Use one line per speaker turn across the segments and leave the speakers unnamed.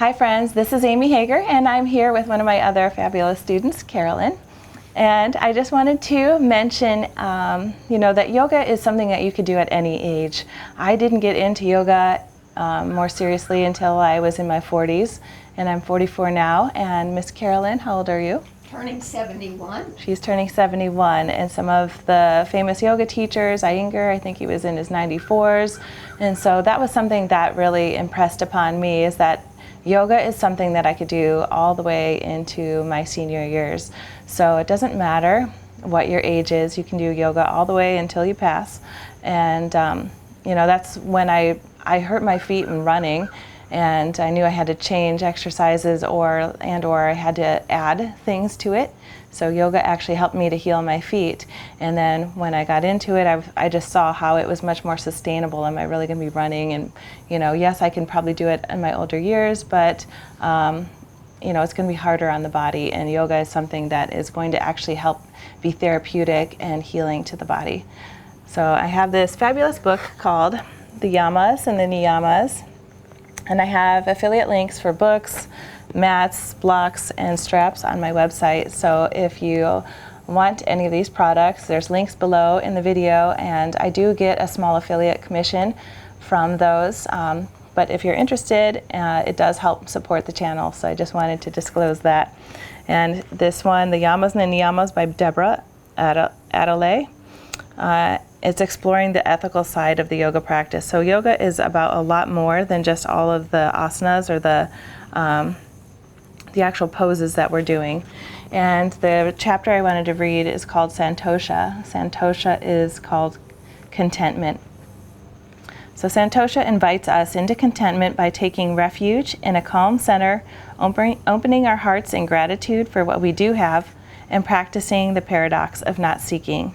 Hi friends, this is Amy Hager and I'm here with one of my other fabulous students, Carolyn. And I just wanted to mention, that yoga is something that you could do at any age. I didn't get into yoga more seriously until I was in my 40s, and I'm 44 now. And Miss Carolyn, how old are you?
Turning 71.
She's turning 71, and some of the famous yoga teachers, Iyengar, I think he was in his 94s, and so that was something that really impressed upon me, is that yoga is something that I could do all the way into my senior years. So it doesn't matter what your age is, you can do yoga all the way until you pass. And that's when I hurt my feet in running, and I knew I had to change exercises or I had to add things to it. So yoga actually helped me to heal my feet. And then when I got into it, I just saw how it was much more sustainable. Am I really going to be running? And yes, I can probably do it in my older years, but it's going to be harder on the body. And yoga is something that is going to actually help be therapeutic and healing to the body. So I have this fabulous book called The Yamas and the Niyamas. And I have affiliate links for books, mats, blocks, and straps on my website. So if you want any of these products, there's links below in the video, and I do get a small affiliate commission from those. But if you're interested, it does help support the channel, so I just wanted to disclose that. And this one, The Yamas Niyamas by Deborah Adelaide. It's exploring the ethical side of the yoga practice. So yoga is about a lot more than just all of the asanas or the actual poses that we're doing. And the chapter I wanted to read is called Santosha. Santosha is called contentment. So Santosha invites us into contentment by taking refuge in a calm center, opening our hearts in gratitude for what we do have, and practicing the paradox of not seeking.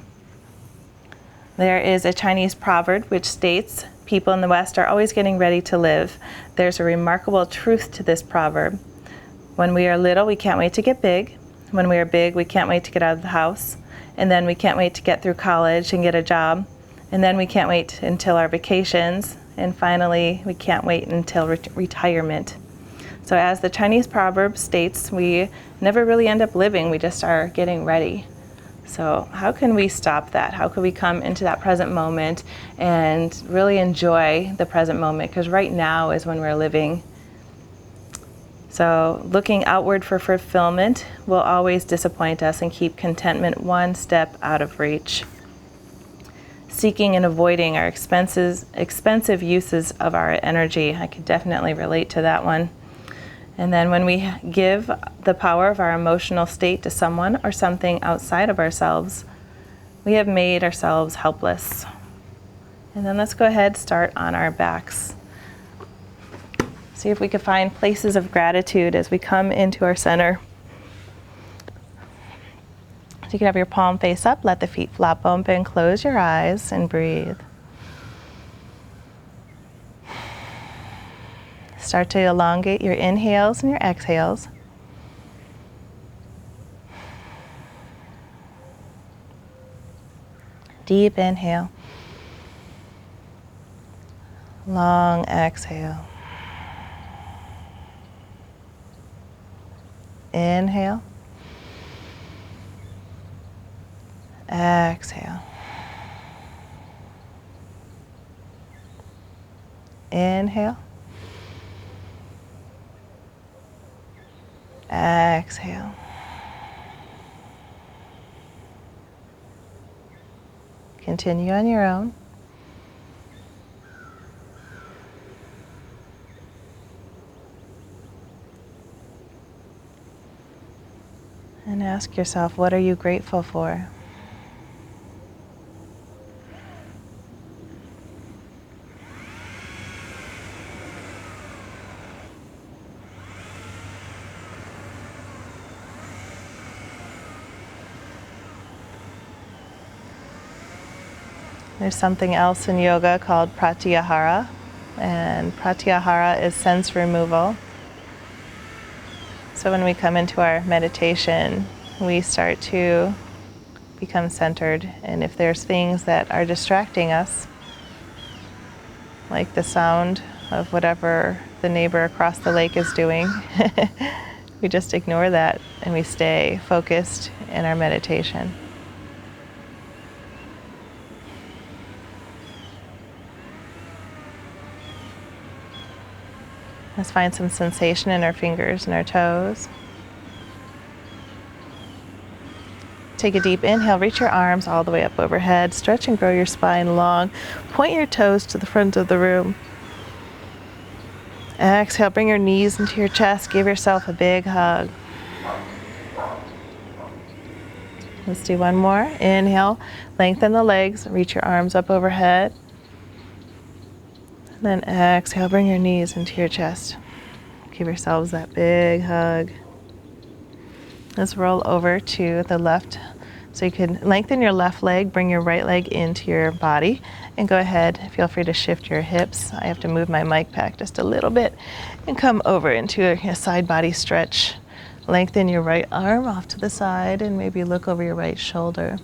There is a Chinese proverb which states, people in the West are always getting ready to live. There's a remarkable truth to this proverb. When we are little, we can't wait to get big. When we are big, we can't wait to get out of the house. And then we can't wait to get through college and get a job. And then we can't wait until our vacations. And finally, we can't wait until retirement. So as the Chinese proverb states, we never really end up living, we just are getting ready. So how can we stop that? How can we come into that present moment and really enjoy the present moment? Because right now is when we're living. So looking outward for fulfillment will always disappoint us and keep contentment one step out of reach. Seeking and avoiding our expensive uses of our energy. I could definitely relate to that one. And then when we give the power of our emotional state to someone or something outside of ourselves, we have made ourselves helpless. And then let's go ahead, start on our backs. See if we can find places of gratitude as we come into our center. So you can have your palm face up, let the feet flop open, close your eyes and breathe. Start to elongate your inhales and your exhales. Deep inhale. Long exhale. Inhale. Exhale. Inhale. Exhale. Continue on your own. And ask yourself, what are you grateful for? There's something else in yoga called pratyahara, and pratyahara is sense removal. So when we come into our meditation, we start to become centered, and if there's things that are distracting us, like the sound of whatever the neighbor across the lake is doing. We just ignore that and we stay focused in our meditation. Let's find some sensation in our fingers and our toes. Take a deep inhale, reach your arms all the way up overhead, stretch and grow your spine long. Point your toes to the front of the room. Exhale, bring your knees into your chest, give yourself a big hug. Let's do one more. Inhale, lengthen the legs, reach your arms up overhead. And then exhale, bring your knees into your chest. Give yourselves that big hug. Let's roll over to the left. So you can lengthen your left leg, bring your right leg into your body, and go ahead, feel free to shift your hips. I have to move my mic pack just a little bit and come over into a side body stretch. Lengthen your right arm off to the side and maybe look over your right shoulder.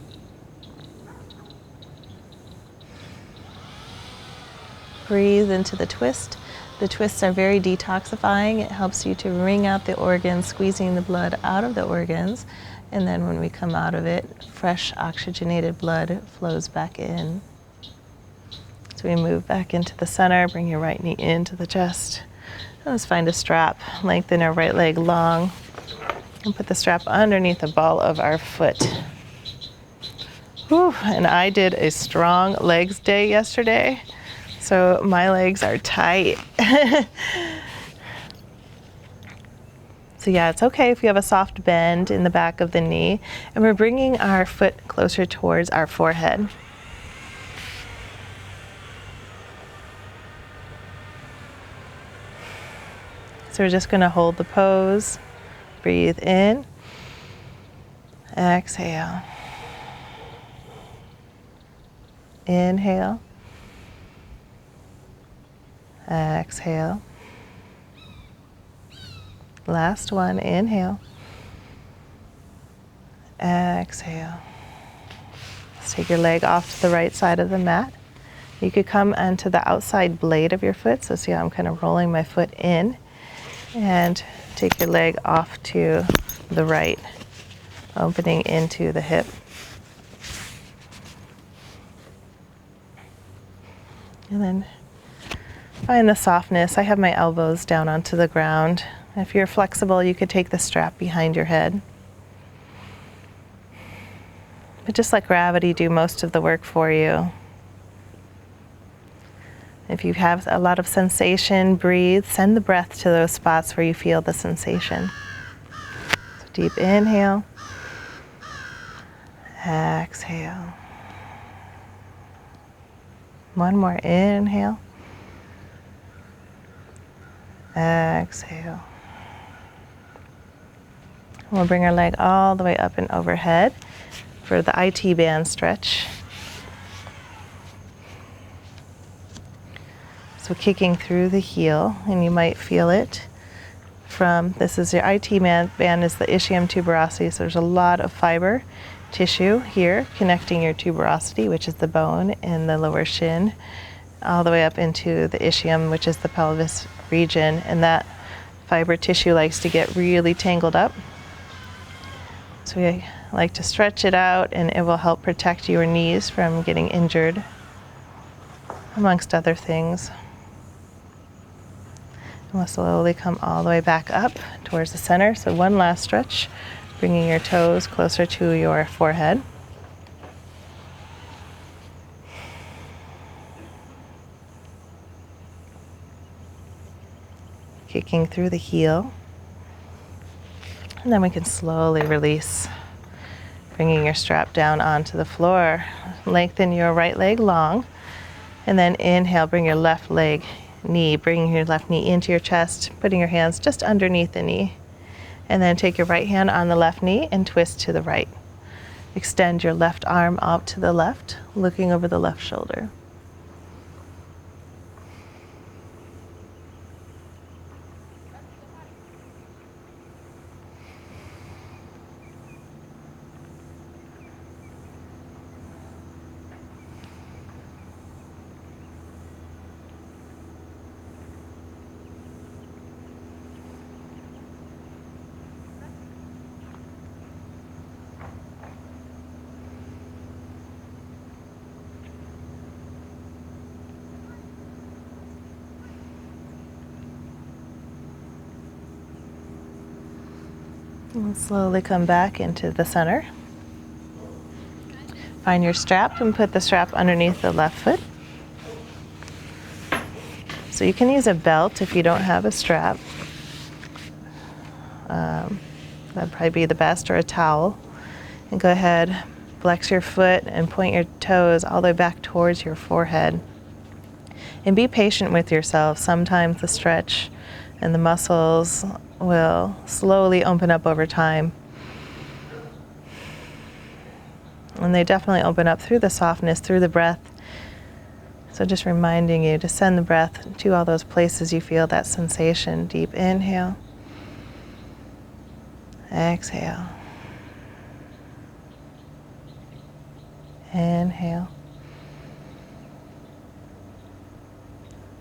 Breathe into the twist. The twists are very detoxifying. It helps you to wring out the organs, squeezing the blood out of the organs. And then when we come out of it, fresh oxygenated blood flows back in. So we move back into the center, bring your right knee into the chest. And let's find a strap. Lengthen our right leg long and put the strap underneath the ball of our foot. Whew, and I did a strong legs day yesterday, so my legs are tight. So yeah, it's okay if you have a soft bend in the back of the knee, and we're bringing our foot closer towards our forehead. So we're just going to hold the pose, breathe in, exhale, inhale, exhale. Last one, inhale, exhale. Let's take your leg off to the right side of the mat. You could come onto the outside blade of your foot, so see how I'm kind of rolling my foot in, and take your leg off to the right, opening into the hip. And then find the softness. I have my elbows down onto the ground. If you're flexible, you could take the strap behind your head. But just let gravity do most of the work for you. If you have a lot of sensation, breathe. Send the breath to those spots where you feel the sensation. So deep inhale. Exhale. One more inhale. Exhale. We'll bring our leg all the way up and overhead for the IT band stretch. So kicking through the heel, and you might feel it from, this is your IT band is the ischium tuberosity, so there's a lot of fiber tissue here connecting your tuberosity, which is the bone in the lower shin, all the way up into the ischium, which is the pelvis region, and that fiber tissue likes to get really tangled up. So we like to stretch it out, and it will help protect your knees from getting injured, amongst other things. And we'll slowly come all the way back up towards the center. So one last stretch, bringing your toes closer to your forehead. Kicking through the heel. And then we can slowly release, bringing your strap down onto the floor. Lengthen your right leg long, and then inhale, bring your left leg, knee, bringing your left knee into your chest, putting your hands just underneath the knee. And then take your right hand on the left knee and twist to the right. Extend your left arm out to the left, looking over the left shoulder. And slowly come back into the center. Find your strap and put the strap underneath the left foot. So you can use a belt if you don't have a strap. That'd probably be the best, or a towel. And go ahead, flex your foot and point your toes all the way back towards your forehead. And be patient with yourself. Sometimes the stretch and the muscles will slowly open up over time. And they definitely open up through the softness, through the breath. So just reminding you to send the breath to all those places you feel that sensation. Deep inhale. Exhale. Inhale.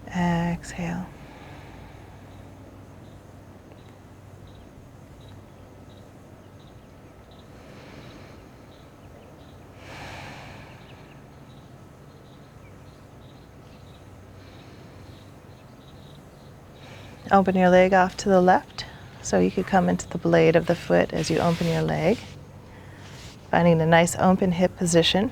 Exhale. Open your leg off to the left, so you could come into the blade of the foot as you open your leg, finding a nice open hip position.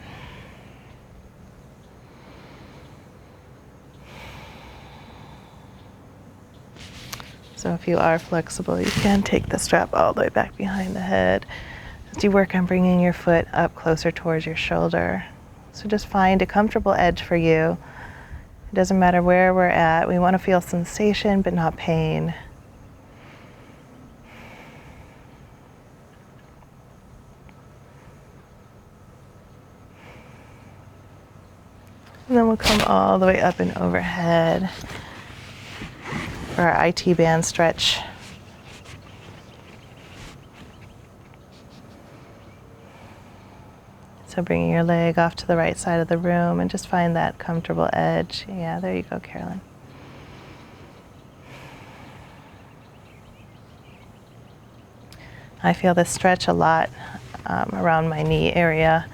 So if you are flexible, you can take the strap all the way back behind the head as you work on bringing your foot up closer towards your shoulder. So just find a comfortable edge for you. It doesn't matter where we're at. We want to feel sensation, but not pain. And then we'll come all the way up and overhead for our IT band stretch. So bringing your leg off to the right side of the room and just find that comfortable edge. Yeah, there you go, Carolyn. I feel this stretch a lot around my knee area,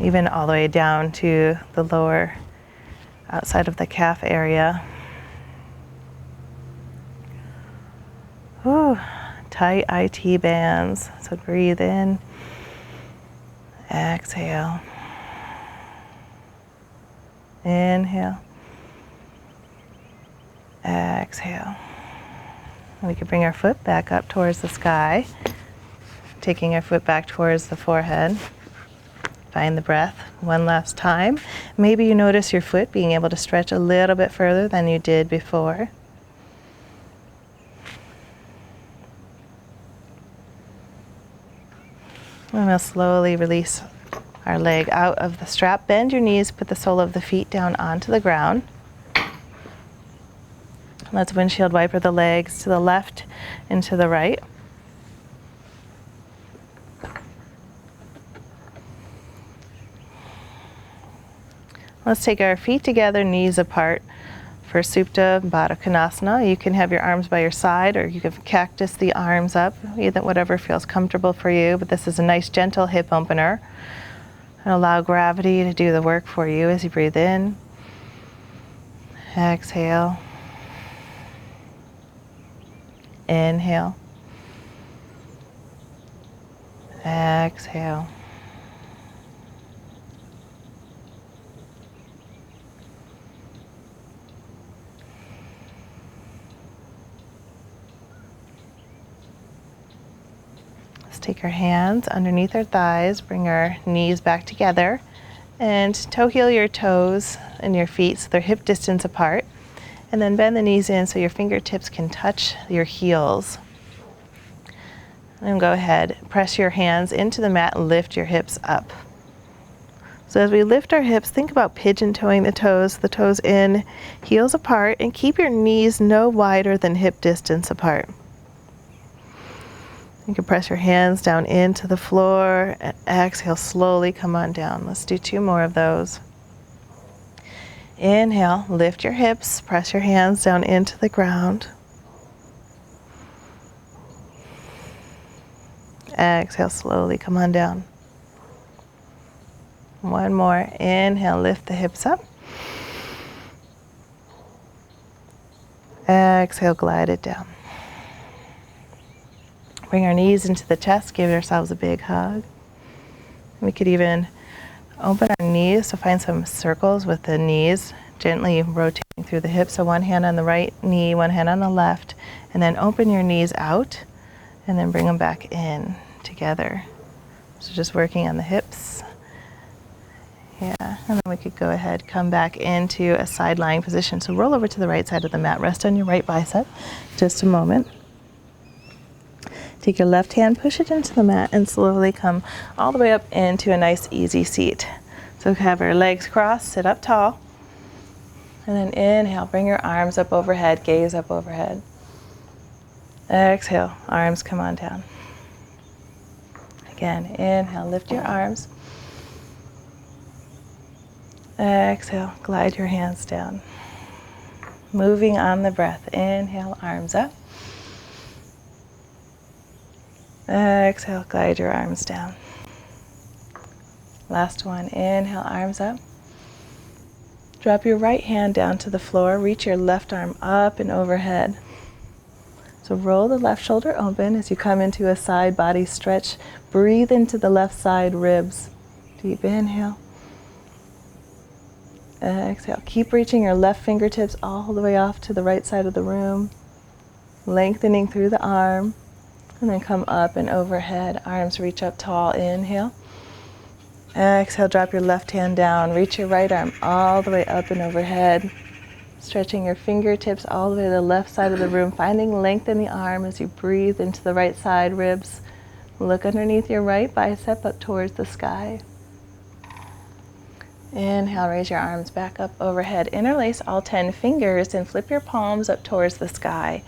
even all the way down to the lower outside of the calf area. Ooh, tight IT bands. So breathe in. Exhale. Inhale. Exhale. We can bring our foot back up towards the sky, taking our foot back towards the forehead. Find the breath one last time. Maybe you notice your foot being able to stretch a little bit further than you did before. And we'll slowly release our leg out of the strap. Bend your knees, put the sole of the feet down onto the ground. Let's windshield wiper the legs to the left and to the right. Let's take our feet together, knees apart for Supta Baddha Konasana. You can have your arms by your side, or you can cactus the arms up, either whatever feels comfortable for you. But this is a nice gentle hip opener. And allow gravity to do the work for you as you breathe in. Exhale. Inhale. Exhale. Take our hands underneath our thighs, bring our knees back together, and toe heel your toes and your feet so they're hip distance apart. And then bend the knees in so your fingertips can touch your heels. And go ahead, press your hands into the mat and lift your hips up. So as we lift our hips, think about pigeon toeing the toes in, heels apart, and keep your knees no wider than hip distance apart. You can press your hands down into the floor and exhale, slowly come on down. Let's do 2 more of those. Inhale, lift your hips, press your hands down into the ground. Exhale, slowly come on down. 1 more. Inhale, lift the hips up. Exhale, glide it down. Bring our knees into the chest, give ourselves a big hug. We could even open our knees, so find some circles with the knees, gently rotating through the hips. So one hand on the right knee, one hand on the left, and then open your knees out and then bring them back in together. So just working on the hips. Yeah, and then we could go ahead, come back into a side lying position. So roll over to the right side of the mat, rest on your right bicep, just a moment. Take your left hand, push it into the mat, and slowly come all the way up into a nice easy seat. So have our legs crossed, sit up tall. And then inhale, bring your arms up overhead, gaze up overhead. Exhale, arms come on down. Again, inhale, lift your arms. Exhale, glide your hands down. Moving on the breath, inhale, arms up. Exhale, glide your arms down. Last one, inhale, arms up. Drop your right hand down to the floor, reach your left arm up and overhead. So roll the left shoulder open as you come into a side body stretch. Breathe into the left side ribs. Deep inhale. Exhale. Keep reaching your left fingertips all the way off to the right side of the room. Lengthening through the arm. And then come up and overhead. Arms reach up tall. Inhale. Exhale, drop your left hand down. Reach your right arm all the way up and overhead. Stretching your fingertips all the way to the left side of the room. Finding length in the arm as you breathe into the right side ribs. Look underneath your right bicep up towards the sky. Inhale, raise your arms back up overhead. Interlace all 10 fingers and flip your palms up towards the sky.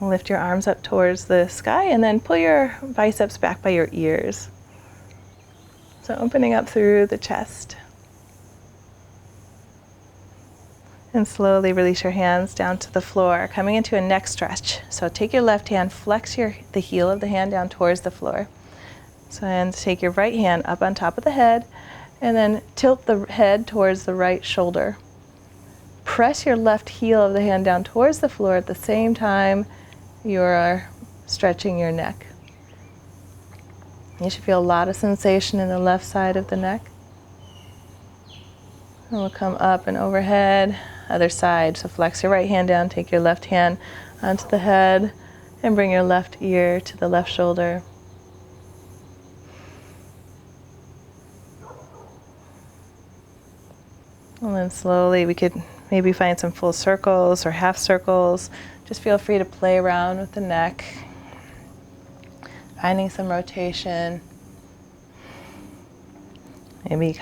Lift your arms up towards the sky and then pull your biceps back by your ears. So opening up through the chest. And slowly release your hands down to the floor, coming into a neck stretch. So take your left hand, flex the heel of the hand down towards the floor. So and take your right hand up on top of the head and then tilt the head towards the right shoulder. Press your left heel of the hand down towards the floor at the same time you're stretching your neck. You should feel a lot of sensation in the left side of the neck. And we'll come up and overhead, other side. So flex your right hand down, take your left hand onto the head, and bring your left ear to the left shoulder. And then slowly we could maybe find some full circles or half circles. Just feel free to play around with the neck. Finding some rotation. Maybe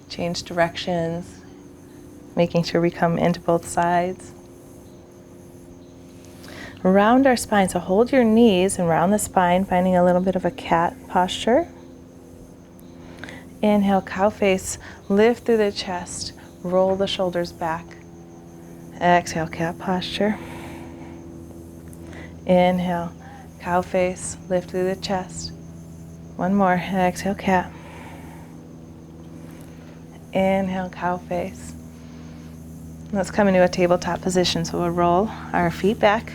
change directions, making sure we come into both sides. Round our spine, so hold your knees and round the spine, finding a little bit of a cat posture. Inhale, cow face, lift through the chest, roll the shoulders back. Exhale, cat posture. Inhale, cow face, lift through the chest. One more, exhale, cat. Inhale, cow face. Let's come into a tabletop position. So we'll roll our feet back.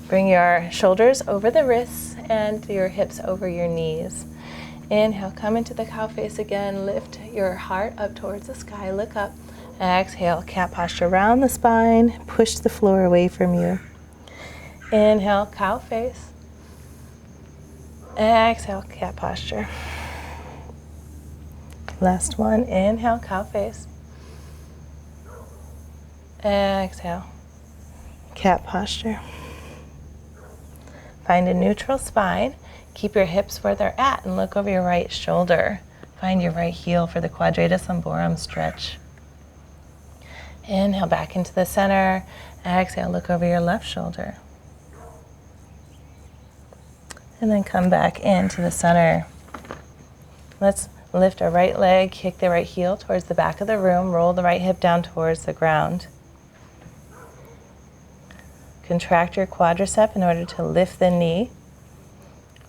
Bring your shoulders over the wrists and your hips over your knees. Inhale, come into the cow face again. Lift your heart up towards the sky. Look up. Exhale, cat posture. Round the spine. Push the floor away from you. Inhale, cow face. Exhale, cat posture. Last one. Inhale, cow face. Exhale, cat posture. Find a neutral spine. Keep your hips where they're at and look over your right shoulder. Find your right heel for the quadratus lumborum stretch. Inhale back into the center. Exhale, look over your left shoulder. And then come back into the center. Let's lift our right leg, kick the right heel towards the back of the room, roll the right hip down towards the ground. Contract your quadricep in order to lift the knee,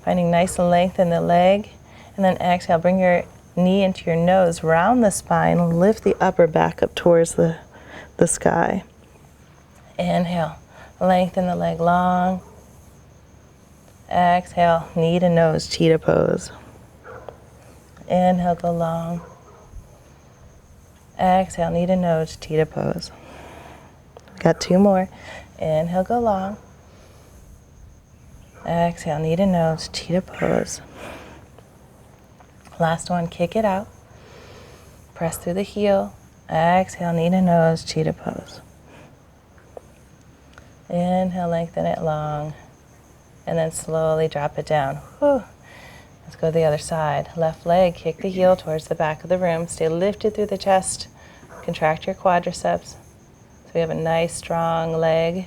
finding nice length in the leg. And then exhale, bring your knee into your nose, round the spine, lift the upper back up towards the sky. Inhale, lengthen the leg long. Exhale, knee to nose, cheetah pose. Inhale, go long. Exhale, knee to nose, cheetah pose. Got 2 more. Inhale, go long. Exhale, knee to nose, cheetah pose. Last one, kick it out. Press through the heel. Exhale, knee to nose, cheetah pose. Inhale, lengthen it long. And then slowly drop it down. Whew. Let's go to the other side. Left leg, kick the heel towards the back of the room. Stay lifted through the chest. Contract your quadriceps. So we have a nice strong leg.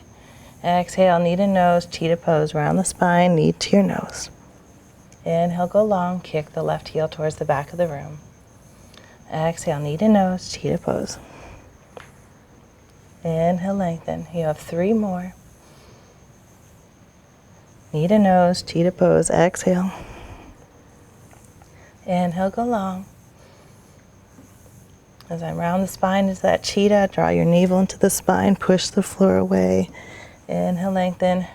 Exhale, knee to nose, cheetah pose. Round the spine, knee to your nose. Inhale, go long. Kick the left heel towards the back of the room. Exhale, knee to nose, cheetah pose. Inhale, lengthen. You have 3 more. Knee to nose, cheetah pose. Exhale. Inhale, go long. As I round the spine into that cheetah, draw your navel into the spine, push the floor away. Inhale, lengthen.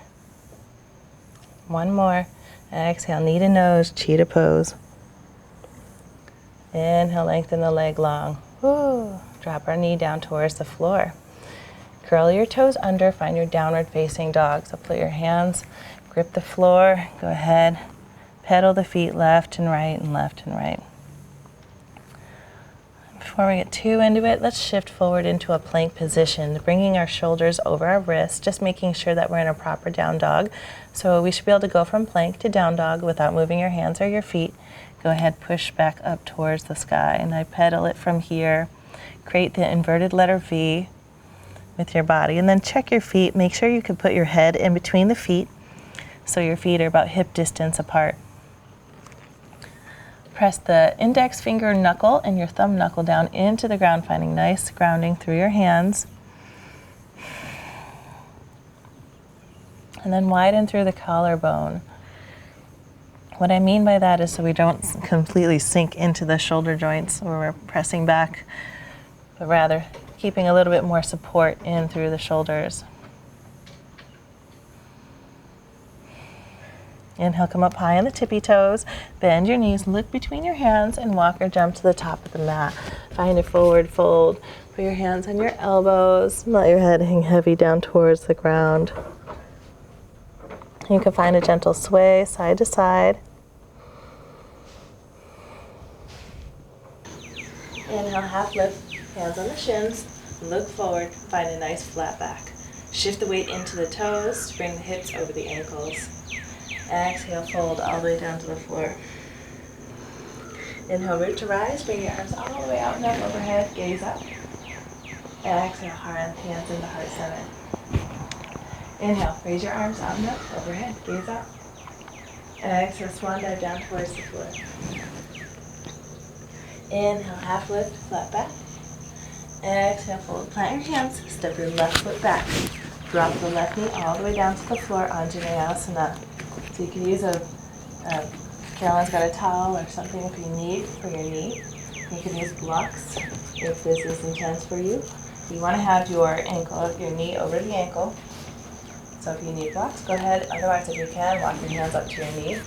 1 more. Exhale, knee to nose, cheetah pose. Inhale, lengthen the leg long. Woo. Drop our knee down towards the floor. Curl your toes under, find your downward facing dog. So put your hands, grip the floor, go ahead, pedal the feet left and right and left and right. Before we get too into it, let's shift forward into a plank position, bringing our shoulders over our wrists, just making sure that we're in a proper down dog. So we should be able to go from plank to down dog without moving your hands or your feet. Go ahead, push back up towards the sky, and I pedal it from here. Create the inverted letter V with your body, and then check your feet. Make sure you can put your head in between the feet so your feet are about hip distance apart. Press the index finger knuckle and your thumb knuckle down into the ground, finding nice grounding through your hands. And then widen through the collarbone. What I mean by that is so we don't completely sink into the shoulder joints where we're pressing back, but rather keeping a little bit more support in through the shoulders. Inhale, come up high on the tippy toes, bend your knees, look between your hands, and walk or jump to the top of the mat. Find a forward fold. Put your hands on your elbows, let your head hang heavy down towards the ground. You can find a gentle sway side to side. Inhale, half lift, hands on the shins, look forward, find a nice flat back. Shift the weight into the toes to bring the hips over the ankles. Exhale, fold all the way down to the floor. Inhale, root to rise, bring your arms all the way out and up overhead, gaze up. Exhale, hands into heart center. Inhale, raise your arms out and up, overhead, gaze up. Exhale, swan dive down towards the floor. Inhale, half lift, flat back. Exhale, fold, plant your hands, step your left foot back. Drop the left knee all the way down to the floor, Anjaneyasana. So you can use Carolyn's got a towel or something if you need for your knee. You can use blocks if this is intense for you. You want to have your knee over the ankle. So if you need blocks, go ahead. Otherwise, if you can, walk your hands up to your knee.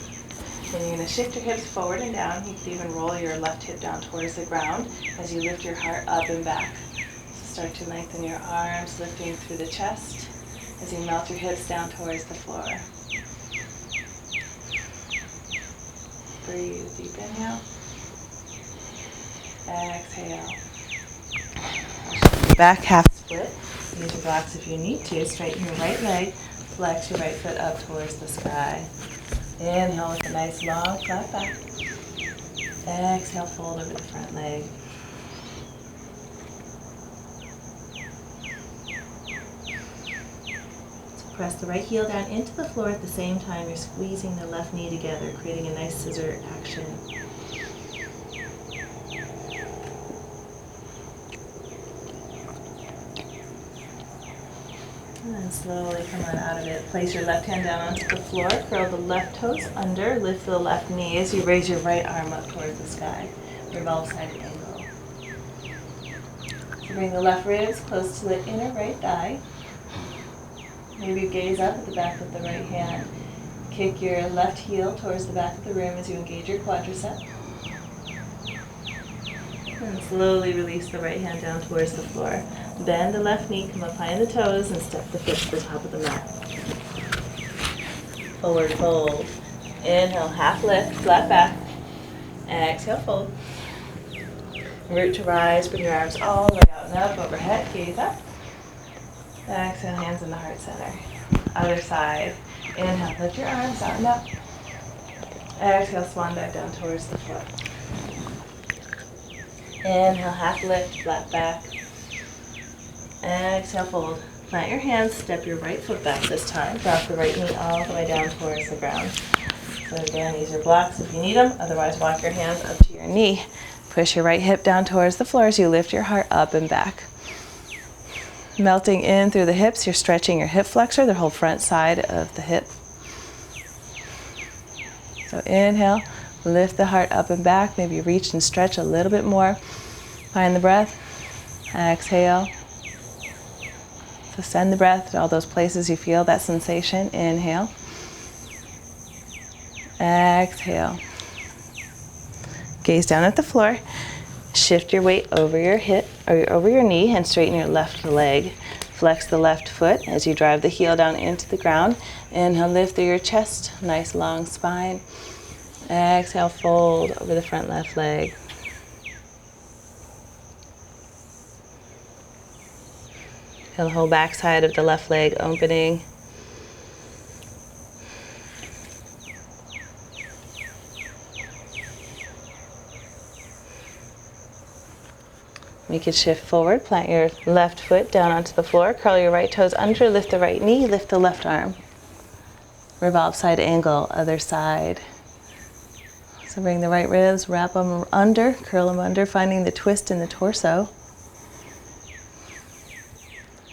Then you're going to shift your hips forward and down. You can even roll your left hip down towards the ground as you lift your heart up and back. So start to lengthen your arms, lifting through the chest as you melt your hips down towards the floor. Breathe, deep inhale. Exhale. Back half split. Use your blocks if you need to. Straighten your right leg. Flex your right foot up towards the sky. Inhale with a nice long flat back. Exhale, fold over the front leg. So press the right heel down into the floor at the same time you're squeezing the left knee together, creating a nice scissor action. And then slowly come on out of it. Place your left hand down onto the floor, curl the left toes under, lift the left knee as you raise your right arm up towards the sky. Revolve side angle. So bring the left ribs close to the inner right thigh. Maybe gaze up at the back of the right hand. Kick your left heel towards the back of the room as you engage your quadricep. And slowly release the right hand down towards the floor. Bend the left knee, come up high in the toes, and step the foot to the top of the mat. Forward fold. Inhale, half lift, flat back. Exhale, fold. Root to rise, bring your arms all the way out and up, overhead, gaze up. Exhale, hands in the heart center. Other side. Inhale, lift your arms out and up. Exhale, swan dive down towards the floor. Inhale, half lift, flat back. Exhale, fold. Plant your hands, step your right foot back this time. Drop the right knee all the way down towards the ground. So again, these are blocks if you need them. Otherwise, walk your hands up to your knee. Push your right hip down towards the floor as you lift your heart up and back. Melting in through the hips, you're stretching your hip flexor, the whole front side of the hip. So inhale, lift the heart up and back. Maybe reach and stretch a little bit more. Find the breath. Exhale. So send the breath to all those places you feel that sensation. Inhale. Exhale. Gaze down at the floor. Shift your weight over your hip or over your knee and straighten your left leg. Flex the left foot as you drive the heel down into the ground. Inhale, lift through your chest. Nice long spine. Exhale, fold over the front left leg. Feel the whole back side of the left leg opening. Make it shift forward. Plant your left foot down onto the floor. Curl your right toes under. Lift the right knee. Lift the left arm. Revolve side angle, other side. So bring the right ribs, wrap them under, curl them under, finding the twist in the torso.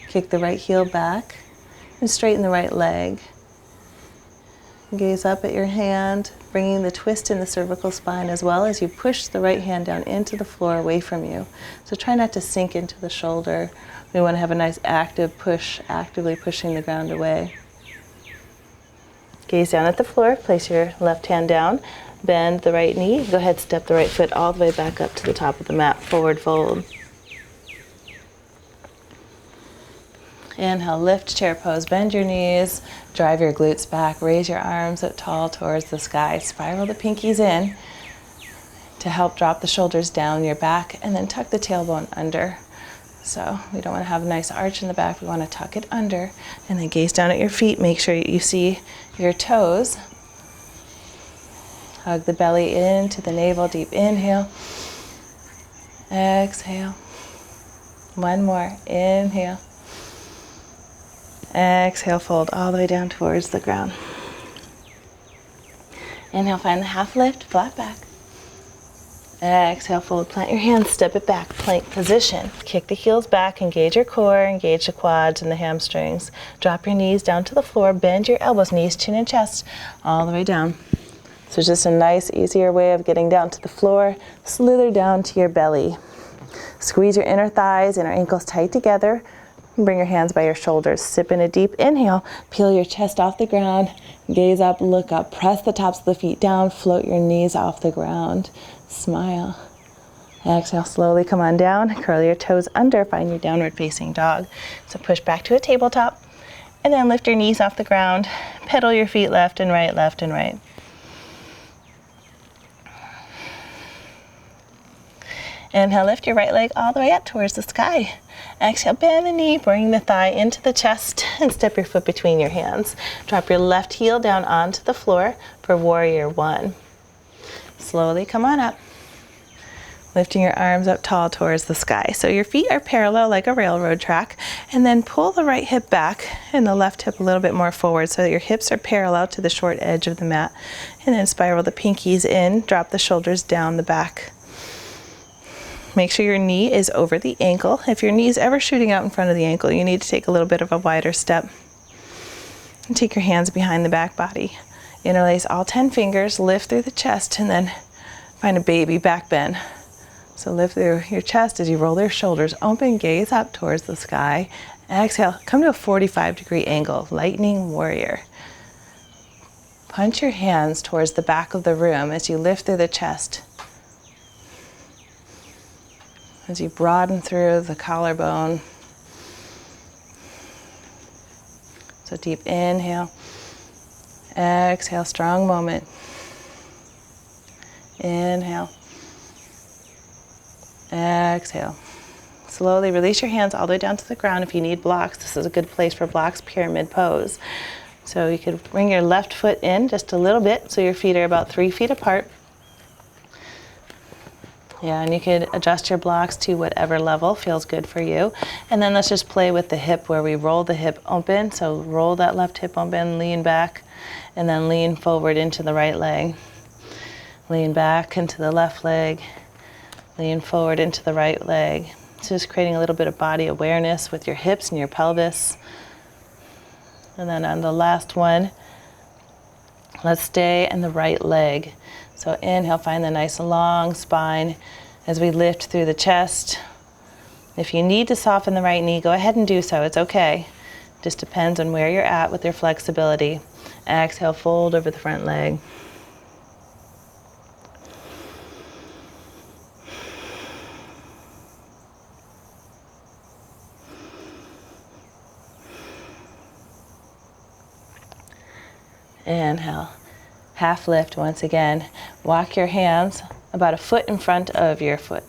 Kick the right heel back and straighten the right leg. Gaze up at your hand, bringing the twist in the cervical spine as well as you push the right hand down into the floor away from you. So try not to sink into the shoulder. We want to have a nice active push, actively pushing the ground away. Gaze down at the floor, place your left hand down, bend the right knee, go ahead, step the right foot all the way back up to the top of the mat, forward fold. Inhale, lift, chair pose, bend your knees, drive your glutes back, raise your arms up tall towards the sky, spiral the pinkies in to help drop the shoulders down your back, and then tuck the tailbone under. So we don't want to have a nice arch in the back, we want to tuck it under, and then gaze down at your feet, make sure you see your toes. Hug the belly into the navel, deep inhale, exhale. One more, inhale. Exhale, fold all the way down towards the ground. Inhale, find the half lift, flat back. Exhale, fold, plant your hands, step it back, plank position. Kick the heels back, engage your core, engage the quads and the hamstrings. Drop your knees down to the floor, bend your elbows, knees, chin, and chest, all the way down. So just a nice, easier way of getting down to the floor. Slither down to your belly. Squeeze your inner thighs and our ankles tight together. Bring your hands by your shoulders. Sip in a deep inhale. Peel your chest off the ground. Gaze up, look up. Press the tops of the feet down. Float your knees off the ground. Smile. Exhale, slowly come on down. Curl your toes under. Find your downward facing dog. So push back to a tabletop. And then lift your knees off the ground. Pedal your feet left and right, left and right. Inhale, lift your right leg all the way up towards the sky. Exhale, bend the knee, bring the thigh into the chest, and step your foot between your hands. Drop your left heel down onto the floor for warrior one. Slowly come on up. Lifting your arms up tall towards the sky. So your feet are parallel like a railroad track, and then pull the right hip back and the left hip a little bit more forward so that your hips are parallel to the short edge of the mat. And then spiral the pinkies in, drop the shoulders down the back. Make sure your knee is over the ankle. If your knee is ever shooting out in front of the ankle, you need to take a little bit of a wider step. And take your hands behind the back body. Interlace all 10 fingers, lift through the chest, and then find a baby back bend. So lift through your chest as you roll your shoulders open, gaze up towards the sky. Exhale, come to a 45-degree angle, lightning warrior. Punch your hands towards the back of the room as you lift through the chest. As you broaden through the collarbone. So deep inhale. Exhale, strong moment. Inhale. Exhale. Slowly release your hands all the way down to the ground. If you need blocks, this is a good place for blocks, pyramid pose. So you could bring your left foot in just a little bit so your feet are about 3 feet apart. Yeah, and you could adjust your blocks to whatever level feels good for you. And then let's just play with the hip where we roll the hip open. So roll that left hip open, lean back, and then lean forward into the right leg. Lean back into the left leg, lean forward into the right leg. So just creating a little bit of body awareness with your hips and your pelvis. And then on the last one, let's stay in the right leg. So inhale, find the nice long spine as we lift through the chest. If you need to soften the right knee, go ahead and do so. It's okay. Just depends on where you're at with your flexibility. Exhale, fold over the front leg. Inhale, half lift once again. Walk your hands about a foot in front of your foot.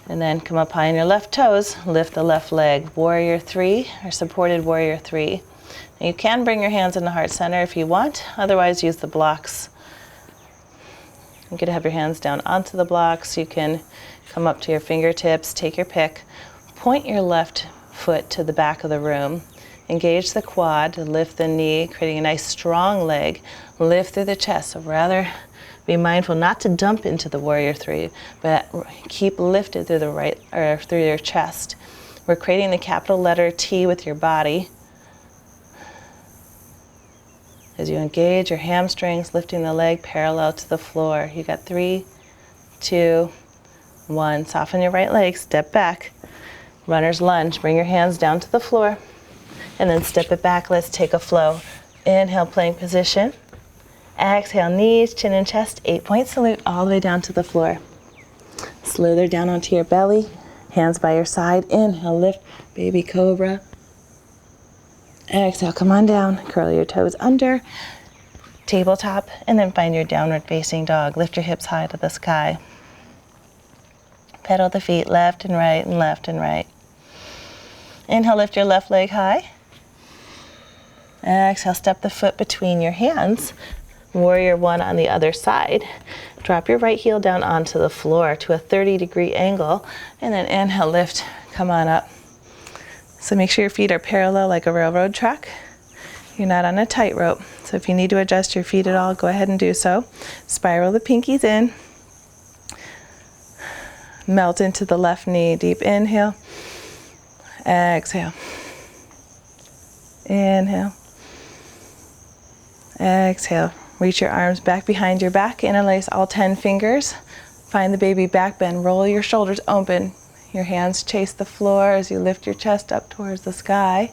And then come up high on your left toes, lift the left leg. Warrior 3 or supported warrior 3. Now you can bring your hands in the heart center if you want, otherwise use the blocks. You could have your hands down onto the blocks. You can come up to your fingertips, take your pick. Point your left foot to the back of the room. Engage the quad to lift the knee, creating a nice strong leg. Lift through the chest. So rather be mindful not to dump into the warrior 3, but keep lifted through the right or through your chest. We're creating the capital letter T with your body. As you engage your hamstrings, lifting the leg parallel to the floor. You got 3, 2, 1. Soften your right leg, step back. Runner's lunge, bring your hands down to the floor. And then step it back, let's take a flow. Inhale, plank position. Exhale, knees, chin and chest, 8-point salute all the way down to the floor. Slither down onto your belly, hands by your side. Inhale, lift, baby cobra. Exhale, come on down, curl your toes under, tabletop, and then find your downward facing dog. Lift your hips high to the sky. Pedal the feet left and right and left and right. Inhale, lift your left leg high. Exhale, step the foot between your hands. Warrior 1 on the other side. Drop your right heel down onto the floor to a 30-degree angle, and then inhale, lift, come on up. So make sure your feet are parallel like a railroad track. You're not on a tightrope. So if you need to adjust your feet at all, go ahead and do so. Spiral the pinkies in. Melt into the left knee. Deep inhale. Exhale. Inhale. Exhale. Reach your arms back behind your back. Interlace all 10 fingers. Find the baby back bend. Roll your shoulders open. Your hands chase the floor as you lift your chest up towards the sky.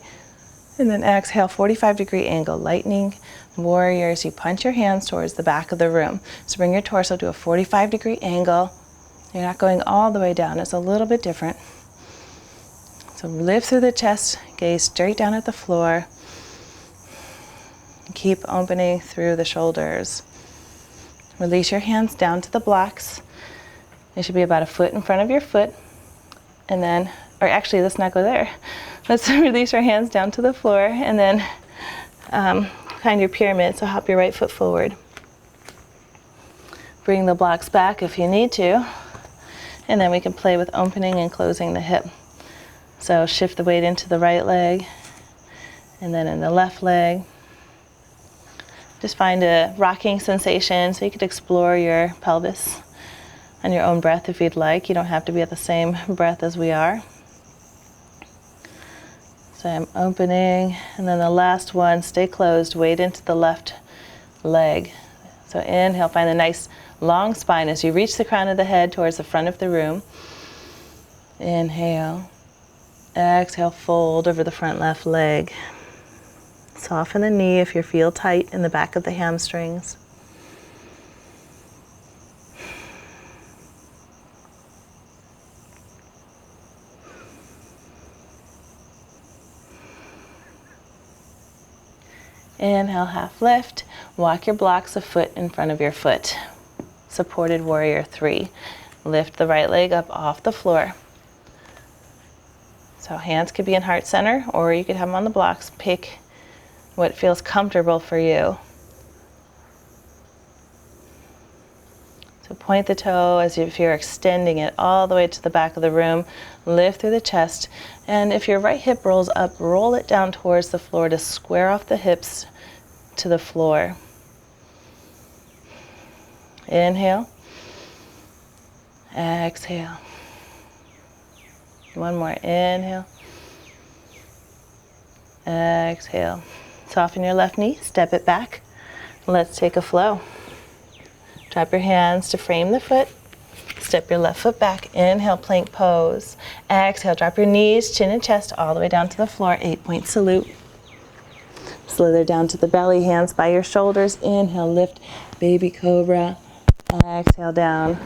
And then exhale, 45-degree angle. Lightning warriors. You punch your hands towards the back of the room. So bring your torso to a 45-degree angle. You're not going all the way down. It's a little bit different. So lift through the chest. Gaze straight down at the floor. Keep opening through the shoulders. Release your hands down to the blocks. It should be about a foot in front of your foot. And then, or actually, let's not go there. Let's release our hands down to the floor and then find your pyramid. So hop your right foot forward. Bring the blocks back if you need to. And then we can play with opening and closing the hip. So shift the weight into the right leg and then in the left leg. Just find a rocking sensation so you could explore your pelvis on your own breath if you'd like. You don't have to be at the same breath as we are. So I'm opening, and then the last one, stay closed, weight into the left leg. So inhale, find a nice long spine as you reach the crown of the head towards the front of the room. Inhale. Exhale, fold over the front left leg. Soften the knee if you feel tight in the back of the hamstrings. Inhale, half lift. Walk your blocks a foot in front of your foot. Supported warrior 3. Lift the right leg up off the floor. So hands could be in heart center, or you could have them on the blocks. Pick what feels comfortable for you. So point the toe as if you're extending it all the way to the back of the room. Lift through the chest. And if your right hip rolls up, roll it down towards the floor to square off the hips to the floor. Inhale. Exhale. One more. Inhale. Exhale. Soften your left knee. Step it back. Let's take a flow. Drop your hands to frame the foot. Step your left foot back. Inhale, plank pose. Exhale, drop your knees, chin and chest all the way down to the floor. 8-point salute. Slither down to the belly, hands by your shoulders. Inhale, lift, baby cobra. Exhale, down.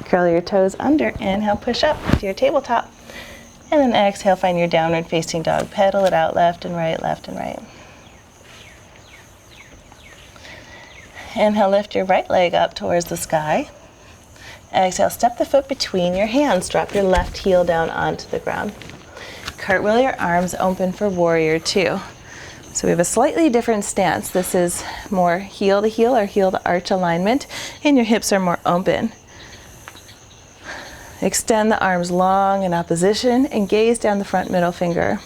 Curl your toes under. Inhale, push up to your tabletop. And then exhale, find your downward facing dog. Pedal it out left and right, left and right. Inhale, lift your right leg up towards the sky. Exhale, step the foot between your hands. Drop your left heel down onto the ground. Cartwheel your arms open for warrior 2. So we have a slightly different stance. This is more heel to heel or heel to arch alignment, and your hips are more open. Extend the arms long in opposition and gaze down the front middle finger.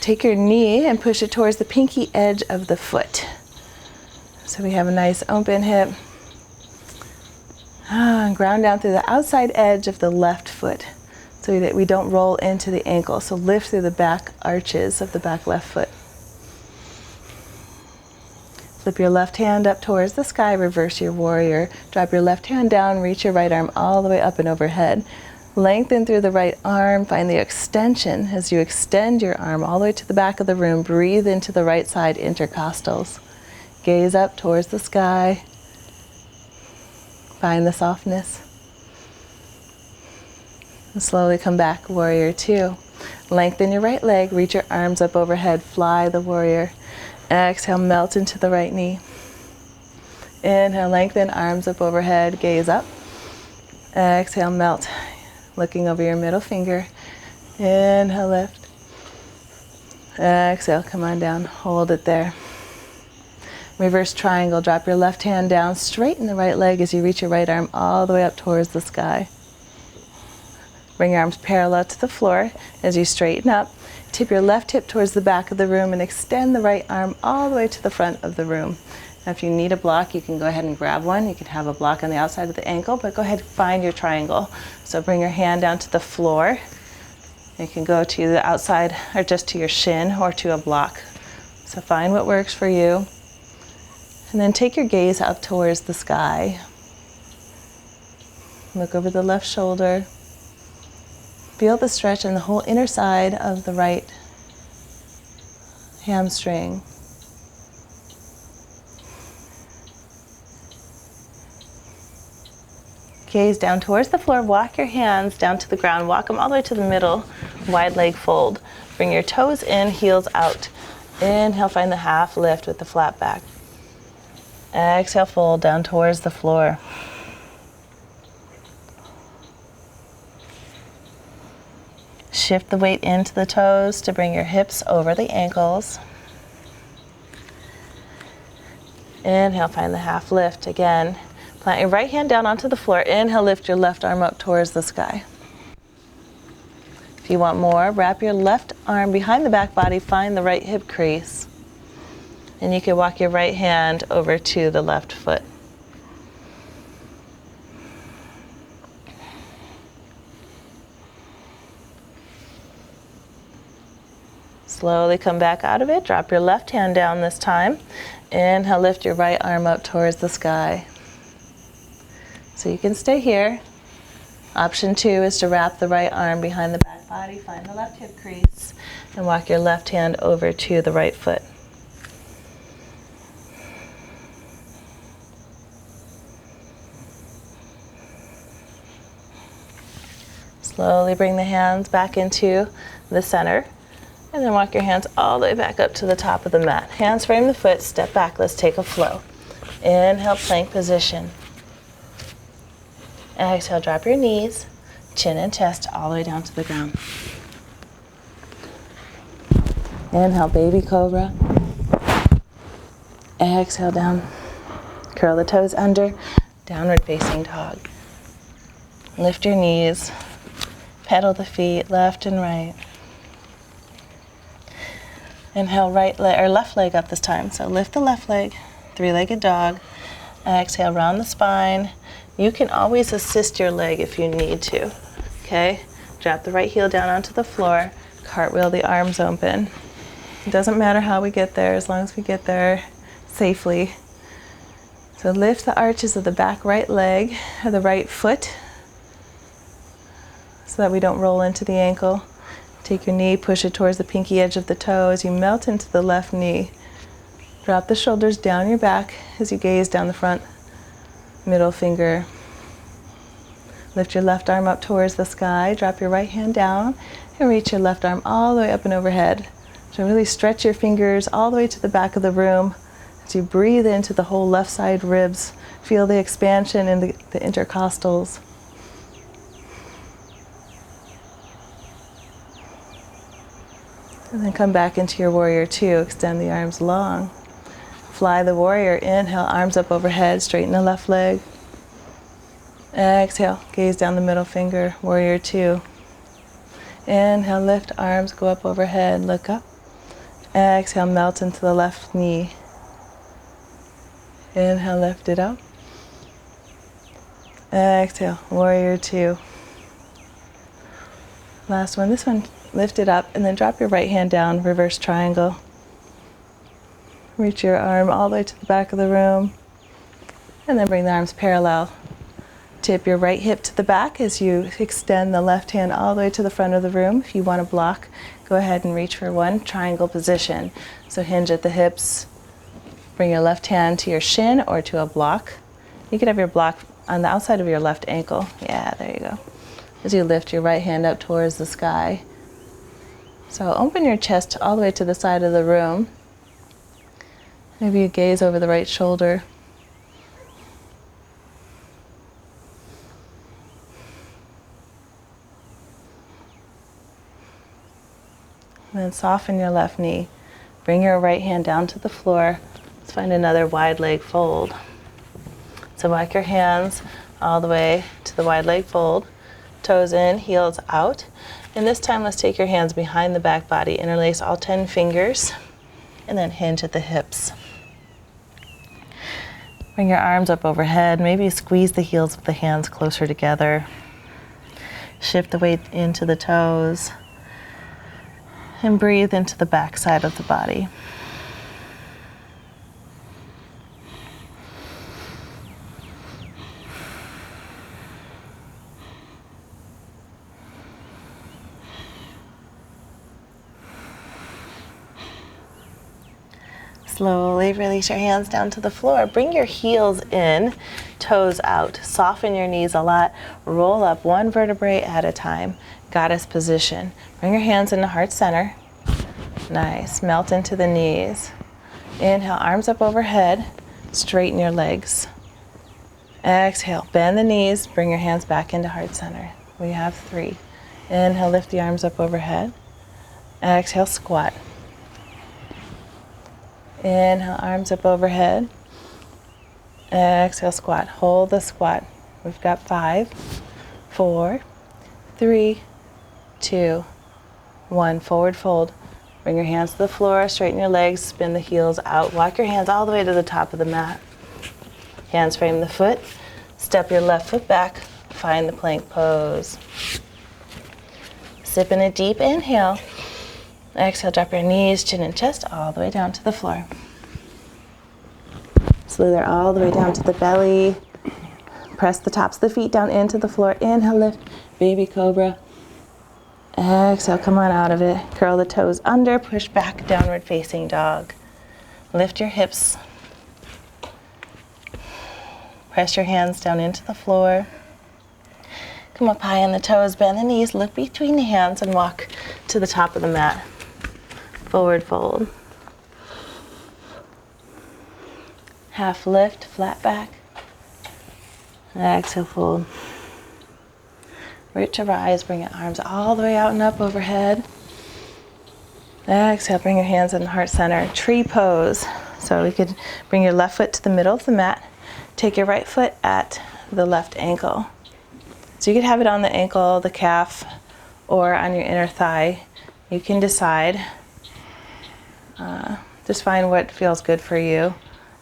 Take your knee and push it towards the pinky edge of the foot. So we have a nice open hip. And ground down through the outside edge of the left foot so that we don't roll into the ankle. So lift through the back arches of the back left foot. Flip your left hand up towards the sky, reverse your warrior. Drop your left hand down, reach your right arm all the way up and overhead. Lengthen through the right arm, find the extension as you extend your arm all the way to the back of the room. Breathe into the right side intercostals. Gaze up towards the sky. Find the softness. And slowly come back, warrior 2. Lengthen your right leg, reach your arms up overhead, fly the warrior. Exhale, melt into the right knee. Inhale, lengthen, arms up overhead, gaze up. Exhale, melt, looking over your middle finger. Inhale, lift. Exhale, come on down, hold it there. Reverse triangle, drop your left hand down, straighten the right leg as you reach your right arm all the way up towards the sky. Bring your arms parallel to the floor as you straighten up. Tip your left hip towards the back of the room and extend the right arm all the way to the front of the room. Now if you need a block, you can go ahead and grab one. You can have a block on the outside of the ankle, but go ahead and find your triangle. So bring your hand down to the floor. You can go to the outside or just to your shin or to a block. So find what works for you. And then take your gaze up towards the sky. Look over the left shoulder. Feel the stretch in the whole inner side of the right hamstring. Gaze down towards the floor. Walk your hands down to the ground. Walk them all the way to the middle. Wide leg fold. Bring your toes in, heels out. Inhale, find the half lift with the flat back. Exhale, fold down towards the floor. Shift the weight into the toes to bring your hips over the ankles. Inhale, find the half lift. Again, plant your right hand down onto the floor. Inhale, lift your left arm up towards the sky. If you want more, wrap your left arm behind the back body, find the right hip crease. And you can walk your right hand over to the left foot. Slowly come back out of it. Drop your left hand down this time. Inhale, lift your right arm up towards the sky. So you can stay here. Option 2 is to wrap the right arm behind the back body, find the left hip crease, and walk your left hand over to the right foot. Slowly bring the hands back into the center, and then walk your hands all the way back up to the top of the mat. Hands frame the foot, step back, let's take a flow. Inhale, plank position. Exhale, drop your knees, chin and chest all the way down to the ground. Inhale, baby cobra. Exhale, down. Curl the toes under, downward facing dog. Lift your knees, pedal the feet left and right. Inhale, right leg or left leg up this time. So lift the left leg, three-legged dog. Exhale, round the spine. You can always assist your leg if you need to. Okay? Drop the right heel down onto the floor. Cartwheel the arms open. It doesn't matter how we get there as long as we get there safely. So lift the arches of the back right leg or the right foot so that we don't roll into the ankle. Take your knee, push it towards the pinky edge of the toe as you melt into the left knee. Drop the shoulders down your back as you gaze down the front. Middle finger. Lift your left arm up towards the sky. Drop your right hand down and reach your left arm all the way up and overhead. So really stretch your fingers all the way to the back of the room as you breathe into the whole left side ribs. Feel the expansion in the intercostals. And then come back into your warrior two. Extend the arms long. Fly the warrior. Inhale, arms up overhead. Straighten the left leg. Exhale, gaze down the middle finger. Warrior two. Inhale, lift arms, go up overhead. Look up. Exhale, melt into the left knee. Inhale, lift it up. Exhale, warrior two. Last one. This one, lift it up and then drop your right hand down, reverse triangle. Reach your arm all the way to the back of the room and then bring the arms parallel. Tip your right hip to the back as you extend the left hand all the way to the front of the room. If you want to block, go ahead and reach for one triangle position. So hinge at the hips. Bring your left hand to your shin or to a block. You could have your block on the outside of your left ankle. Yeah, there you go. As you lift your right hand up towards the sky. So open your chest all the way to the side of the room. Maybe you gaze over the right shoulder. And then soften your left knee. Bring your right hand down to the floor. Let's find another wide leg fold. So walk your hands all the way to the wide leg fold. Toes in, heels out. And this time let's take your hands behind the back body. Interlace all 10 fingers and then hinge at the hips. Bring your arms up overhead. Maybe squeeze the heels of the hands closer together. Shift the weight into the toes. And breathe into the back side of the body. Slowly release your hands down to the floor. Bring your heels in, toes out. Soften your knees a lot. Roll up one vertebrae at a time. Goddess position. Bring your hands into heart center. Nice. Melt into the knees. Inhale, arms up overhead. Straighten your legs. Exhale, bend the knees. Bring your hands back into heart center. We have 3. Inhale, lift the arms up overhead. Exhale, squat. Inhale, arms up overhead. Exhale, squat. Hold the squat. We've got 5, 4, 3, 2, 1. Forward fold. Bring your hands to the floor, straighten your legs, spin the heels out. Walk your hands all the way to the top of the mat. Hands frame the foot. Step your left foot back. Find the plank pose. Sip in a deep inhale. Exhale, drop your knees, chin and chest all the way down to the floor. Slither all the way down to the belly. Press the tops of the feet down into the floor. Inhale, lift, baby cobra. Exhale, come on out of it. Curl the toes under, push back, downward facing dog. Lift your hips. Press your hands down into the floor. Come up high on the toes, bend the knees, look between the hands and walk to the top of the mat. Forward fold. Half lift, flat back. Exhale, fold. Root to rise, bring your arms all the way out and up overhead. Exhale, bring your hands in the heart center. Tree pose. So we could bring your left foot to the middle of the mat. Take your right foot at the left ankle. So you could have it on the ankle, the calf, or on your inner thigh. You can decide. Just find what feels good for you.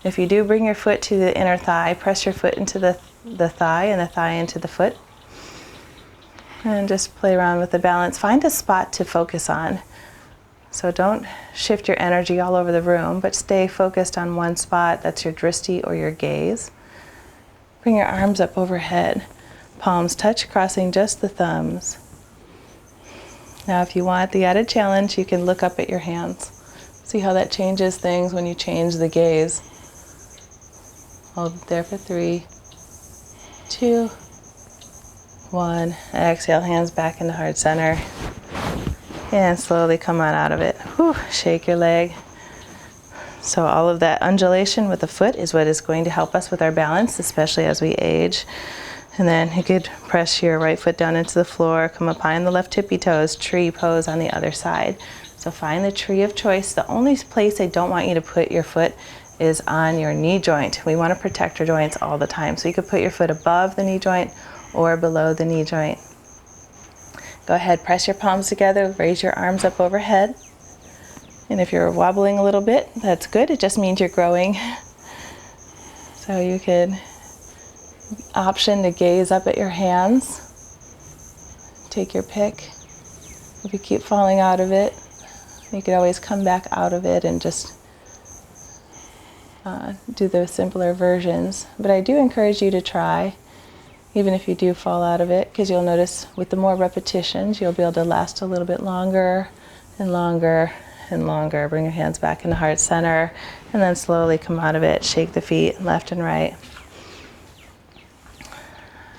If you do bring your foot to the inner thigh, press your foot into the thigh and the thigh into the foot. And just play around with the balance. Find a spot to focus on. So don't shift your energy all over the room, but stay focused on one spot. That's your drishti or your gaze. Bring your arms up overhead. Palms touch, crossing just the thumbs. Now if you want the added challenge, you can look up at your hands. See how that changes things when you change the gaze. Hold there for 3, 2, 1. Exhale, hands back into heart center. And slowly come on out of it. Whew, shake your leg. So all of that undulation with the foot is what is going to help us with our balance, especially as we age. And then you could press your right foot down into the floor, come up high on the left tippy toes, tree pose on the other side. So find the tree of choice. The only place I don't want you to put your foot is on your knee joint. We want to protect our joints all the time. So you could put your foot above the knee joint or below the knee joint. Go ahead, press your palms together, raise your arms up overhead. And if you're wobbling a little bit, that's good. It just means you're growing. So you could option to gaze up at your hands. Take your pick. If you keep falling out of it, you could always come back out of it and just do the simpler versions. But I do encourage you to try, even if you do fall out of it, because you'll notice with the more repetitions, you'll be able to last a little bit longer and longer and longer. Bring your hands back into heart center and then slowly come out of it. Shake the feet left and right.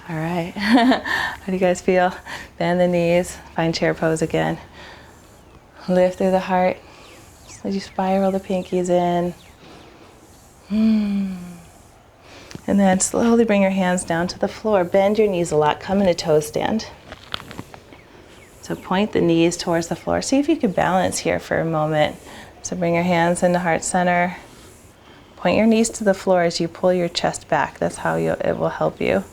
All right. How do you guys feel? Bend the knees. Find chair pose again. Lift through the heart. As you spiral the pinkies in. And then slowly bring your hands down to the floor. Bend your knees a lot. Come into toe stand. So point the knees towards the floor. See if you can balance here for a moment. So bring your hands into heart center. Point your knees to the floor as you pull your chest back. That's how it will help you.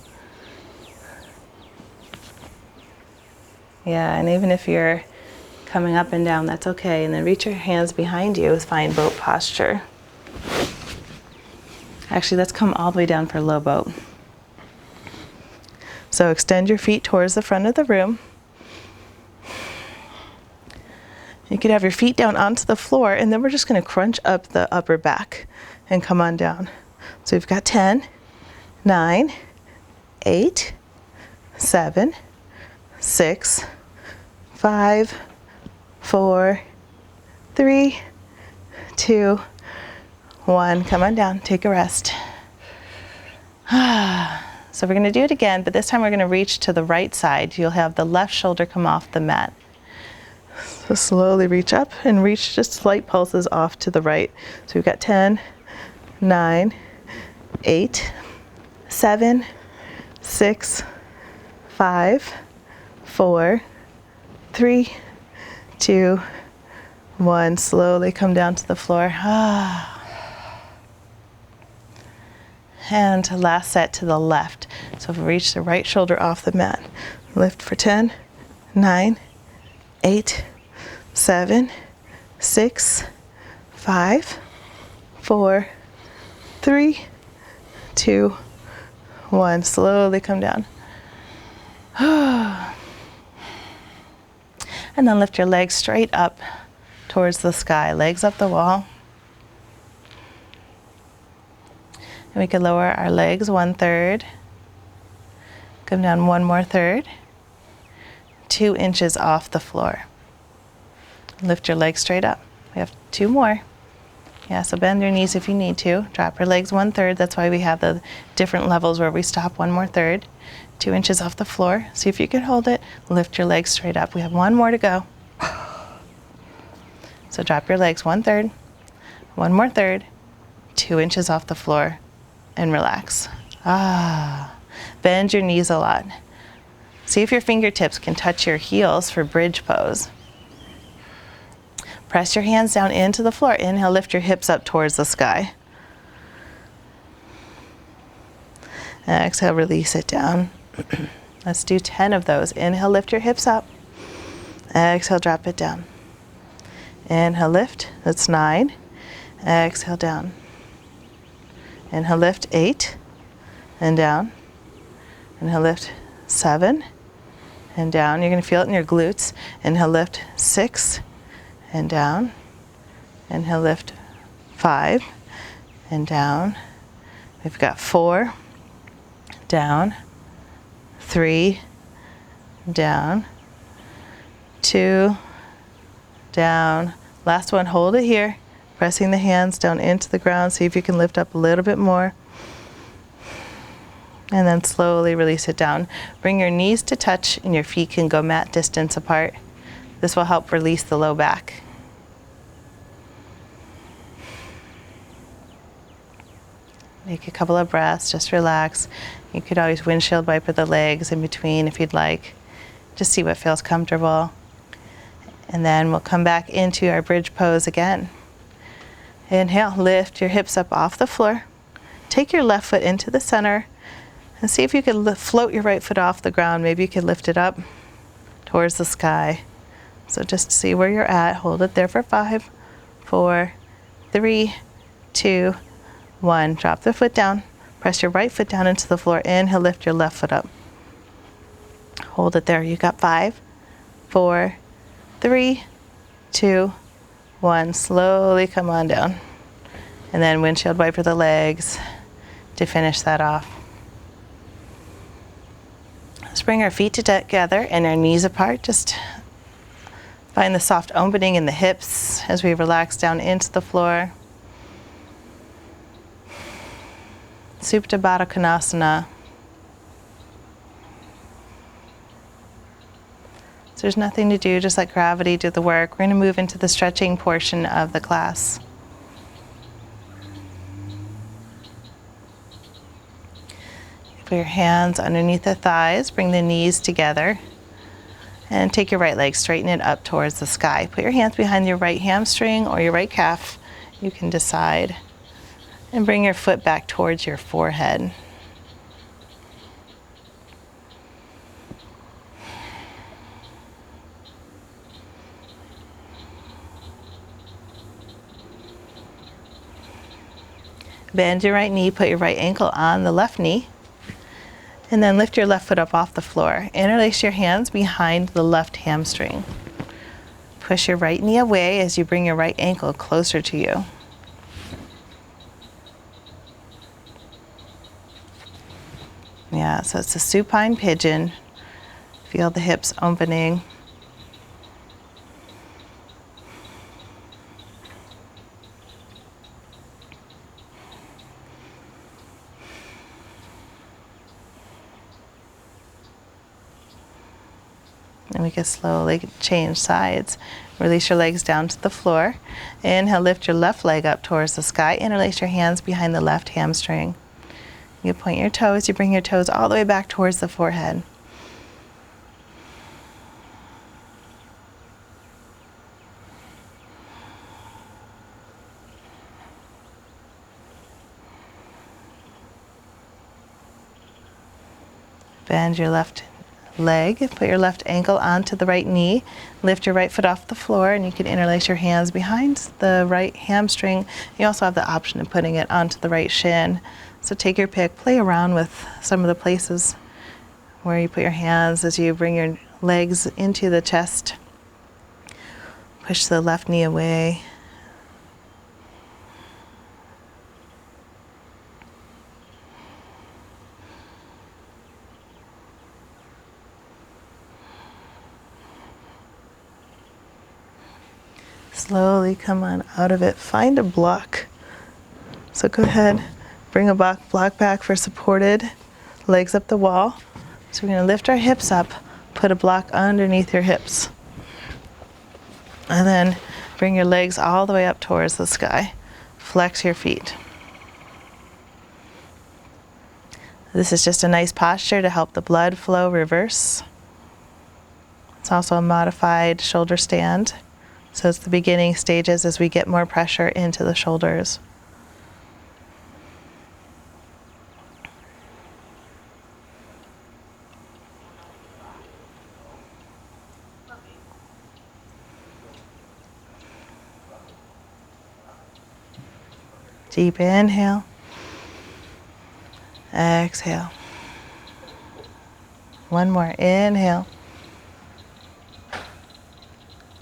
Yeah, and even if you're coming up and down, that's okay. And then reach your hands behind you. Find boat posture. Actually, let's come all the way down for low boat. So extend your feet towards the front of the room. You could have your feet down onto the floor, and then we're just going to crunch up the upper back and come on down. So we've got 10, 9, 8, 7, 6, 5, 4, 3, 2, 1. Come on down, take a rest. So we're going to do it again, but this time we're going to reach to the right side. You'll have the left shoulder come off the mat. So slowly reach up and reach just slight pulses off to the right. So we've got 10, 9, 8, 7, 6, 5, 4, 3, 2, 1. Slowly come down to the floor. And last set to the left. So reach the right shoulder off the mat. Lift for 10, 9, 8, 7, 6, 5, 4, 3, 2, 1. Slowly come down. And then lift your legs straight up towards the sky. Legs up the wall. And we can lower our legs 1/3. Come down 1 more third. 2 inches off the floor. Lift your legs straight up. We have 2 more. Yeah, so bend your knees if you need to. Drop your legs 1/3. That's why we have the different levels where we stop 1 more third. 2 inches off the floor. See if you can hold it. Lift your legs straight up. We have 1 more to go. So drop your legs 1/3, 1 more third, 2 inches off the floor, and relax. Bend your knees a lot. See if your fingertips can touch your heels for bridge pose. Press your hands down into the floor. Inhale, lift your hips up towards the sky. Exhale, release it down. Let's do 10 of those. Inhale, lift your hips up. Exhale, drop it down. Inhale, lift. That's 9. Exhale, down. Inhale, lift. 8. And down. Inhale, lift. 7. And down. You're going to feel it in your glutes. Inhale, lift. 6. And down. Inhale, lift. 5. And down. We've got 4. Down. 3. Down. 2. Down. Last one, hold it here. Pressing the hands down into the ground. See if you can lift up a little bit more. And then slowly release it down. Bring your knees to touch and your feet can go mat distance apart. This will help release the low back. Take a couple of breaths, just relax. You could always windshield wiper the legs in between if you'd like. Just see what feels comfortable. And then we'll come back into our bridge pose again. Inhale, lift your hips up off the floor. Take your left foot into the center and see if you can float your right foot off the ground. Maybe you could lift it up towards the sky. So just see where you're at. Hold it there for 5, 4, 3, 2, 1. Drop the foot down. Press your right foot down into the floor. Inhale, lift your left foot up. Hold it there. You got 5, 4, 3, 2, 1. Slowly come on down. And then windshield wiper the legs to finish that off. Let's bring our feet together and our knees apart. Just find the soft opening in the hips as we relax down into the floor. Supta Baddha Konasana. So there's nothing to do, just let gravity do the work. We're going to move into the stretching portion of the class. Put your hands underneath the thighs, bring the knees together, and take your right leg, straighten it up towards the sky. Put your hands behind your right hamstring or your right calf, you can decide. And bring your foot back towards your forehead. Bend your right knee, put your right ankle on the left knee, and then lift your left foot up off the floor. Interlace your hands behind the left hamstring. Push your right knee away as you bring your right ankle closer to you. Yeah, so it's a supine pigeon. Feel the hips opening. And we can slowly change sides. Release your legs down to the floor. Inhale, lift your left leg up towards the sky. Interlace your hands behind the left hamstring. You point your toes, you bring your toes all the way back towards the forehead. Bend your left leg, put your left ankle onto the right knee, lift your right foot off the floor, and you can interlace your hands behind the right hamstring. You also have the option of putting it onto the right shin. So take your pick, play around with some of the places where you put your hands as you bring your legs into the chest. Push the left knee away. slowly come on out of it. Find a block. So go ahead, bring a block back for supported, legs up the wall. So we're going to lift our hips up, put a block underneath your hips. And then bring your legs all the way up towards the sky. Flex your feet. This is just a nice posture to help the blood flow reverse. It's also a modified shoulder stand. So it's the beginning stages as we get more pressure into the shoulders. Deep inhale. Exhale. One more. Inhale.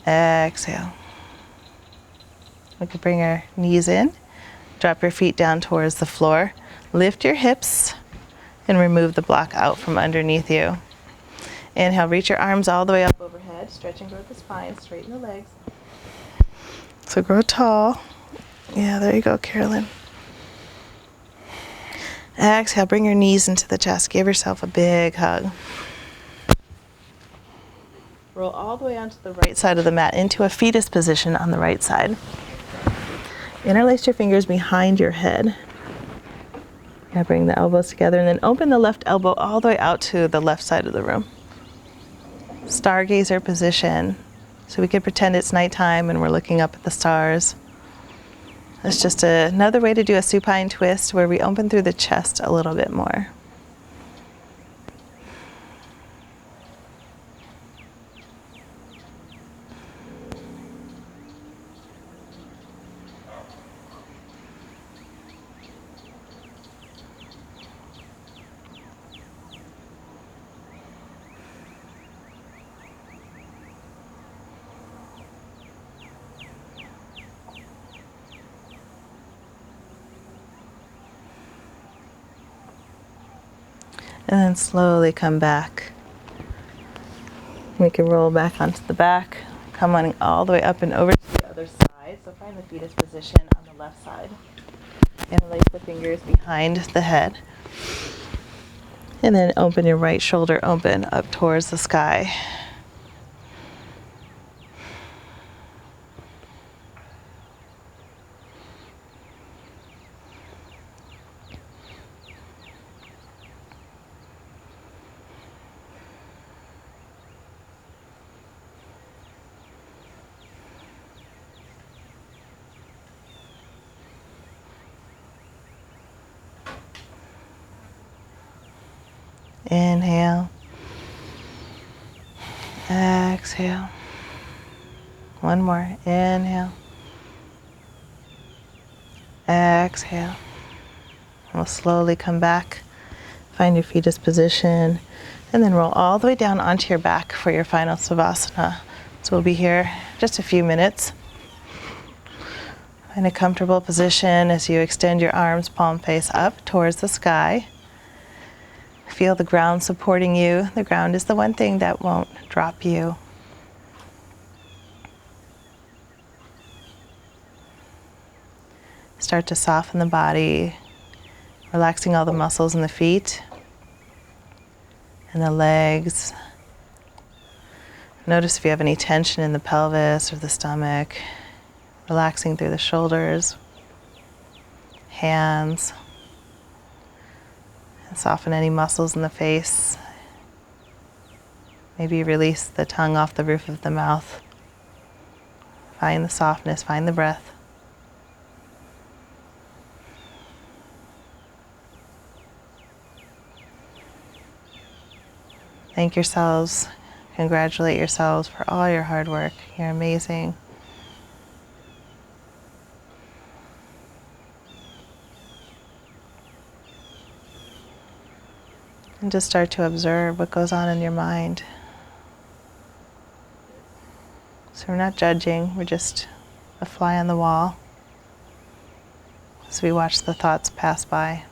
Exhale. We can bring our knees in. Drop your feet down towards the floor. Lift your hips and remove the block out from underneath you. Inhale, reach your arms all the way up overhead. Stretch and grow the spine. Straighten the legs. So grow tall. Yeah, there you go, Carolyn. Exhale, bring your knees into the chest. Give yourself a big hug. Roll all the way onto the right side of the mat into a fetus position on the right side. Interlace your fingers behind your head. Now bring the elbows together and then open the left elbow all the way out to the left side of the room. Stargazer position. So we could pretend it's nighttime and we're looking up at the stars. It's just another way to do a supine twist where we open through the chest a little bit more. And then slowly come back. We can roll back onto the back, come on all the way up and over to the other side. So find the fetus position on the left side. Interlace the fingers behind the head. And then open your right shoulder open up towards the sky. Inhale. Exhale. One more. Inhale. Exhale. We'll slowly come back. Find your fetus position. And then roll all the way down onto your back for your final Savasana. So we'll be here just a few minutes. Find a comfortable position as you extend your arms palm face up towards the sky. Feel the ground supporting you. The ground is the one thing that won't drop you. Start to soften the body, relaxing all the muscles in the feet and the legs. Notice if you have any tension in the pelvis or the stomach, relaxing through the shoulders, hands. Soften any muscles in the face. Maybe release the tongue off the roof of the mouth. Find the softness, find the breath. Thank yourselves, congratulate yourselves for all your hard work. You're amazing. And just start to observe what goes on in your mind. So we're not judging, we're just a fly on the wall as we watch the thoughts pass by.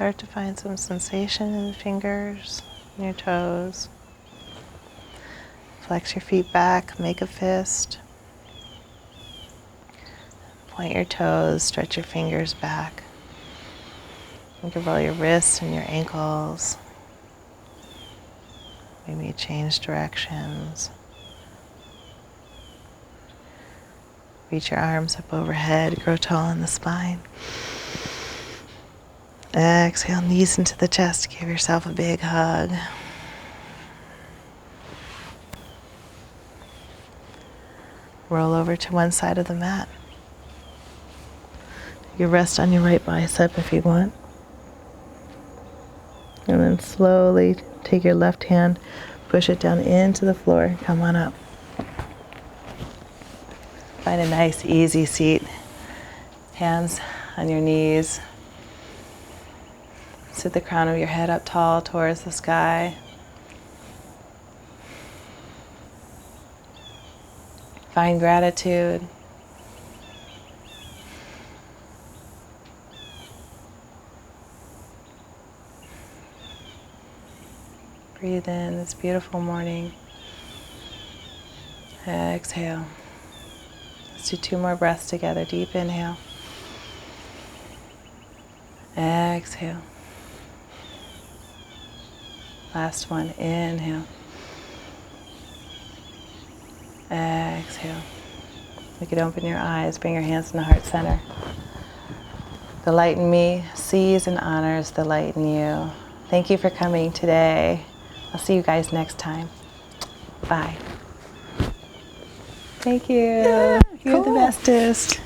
Start to find some sensation in the fingers and your toes. Flex your feet back, make a fist. Point your toes, stretch your fingers back. You can roll your wrists and your ankles. Maybe change directions. Reach your arms up overhead, grow tall in the spine. Exhale, knees into the chest, give yourself a big hug. Roll over to one side of the mat. You rest on your right bicep if you want. And then slowly take your left hand, push it down into the floor, come on up. Find a nice, easy seat. Hands on your knees. Sit the crown of your head up tall towards the sky. Find gratitude. Breathe in this beautiful morning. Exhale. Let's do 2 more breaths together. Deep inhale. Exhale. Last one. Inhale. Exhale. You can open your eyes, bring your hands in the heart center. The light in me sees and honors the light in you. Thank you for coming today. I'll see you guys next time. Bye. Thank you.
Yeah,
You're the
cool.
bestest.